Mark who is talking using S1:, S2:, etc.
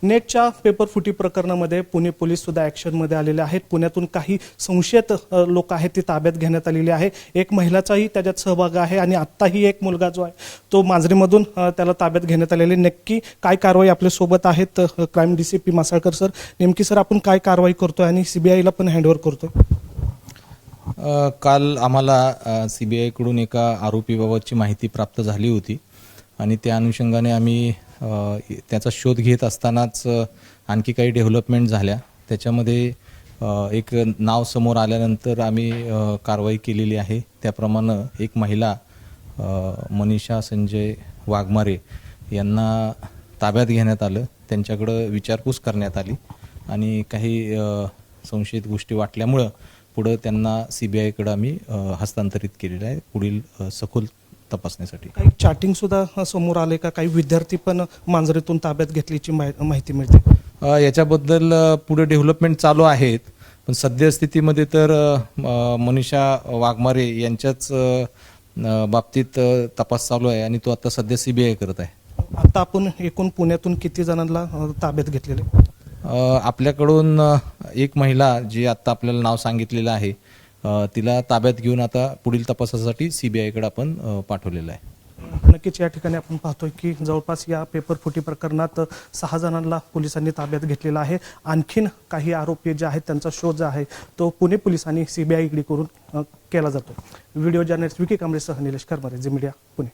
S1: नेटच्या पेपर फुटी प्रकरणामध्ये पुणे पोलीस सुद्धा ॲक्शनमध्ये आलेले आहेत. पुण्यातून काही संशयित लोक आहेत ती ताब्यात घेण्यात आलेली आहे. एक महिलाचाही त्याच्यात सहभाग आहे आणि आत्ताही एक मुलगा जो आहे तो मांजरीमधून त्याला ताब्यात घेण्यात आलेली. नक्की काय कारवाई आपल्यासोबत आहेत क्राईम DCP मासाळकर सर. नेमकी सर आपण काय कारवाई करतोय आणि CBIला पण हँडओव्हर करतोय?
S2: काल आम्हाला CBI कडून एका आरोपीबाबतची माहिती प्राप्त झाली होती आणि त्या अनुषंगाने आम्ही त्याचा शोध घेत असतानाच आणखी काही डेव्हलपमेंट झाल्या. त्याच्यामध्ये एक नाव समोर आल्यानंतर आम्ही कारवाई केलेली आहे. त्याप्रमाणे एक महिला मनीषा संजय वाघमारे यांना ताब्यात घेण्यात आलं. त्यांच्याकडं विचारपूस करण्यात आली आणि काही संशयित गोष्टी वाटल्यामुळं पुढं त्यांना CBI कडे आम्ही हस्तांतरित केलेलं आहे पुढील सखोल तपासण्यासाठी.
S1: काही चॅटिंग सुद्धा समोर आले का? काही विद्यार्थी पण मांजरीतून ताब्यात घेतल्याची माहिती मिळते.
S2: याच्याबद्दल पुढे डेव्हलपमेंट चालू आहेत, पण सद्यस्थितीमध्ये तर मनीषा वाघमारे यांच्याच बाबतीत तपास चालू आहे आणि तो आता सध्या CBI करत आहे.
S1: आता आपण एकूण पुण्यातून किती जणांना ताब्यात घेतलेले?
S2: आपल्याकडून एक महिला जी आता आपल्याला नाव सांगितलेलं आहे तिला ताब्यात घेऊन आता पुढील तपासासाठी CBI कडे आपण पाठवलेलं आहे.
S1: नक्कीच या ठिकाणी आपण पाहतोय की जवळपास या पेपर फुटी प्रकरणात 6 जणांना पोलिसांनी ताब्यात घेतलेला आहे. आणखीन काही आरोपी जे आहेत त्यांचा शोध जो आहे तो पुणे पोलिसांनी CBI कडे करून केला जातो. व्हिडिओ जर्नलिस्ट विकी कांबळेसह निलेश करमारे, झी मीडिया, पुणे.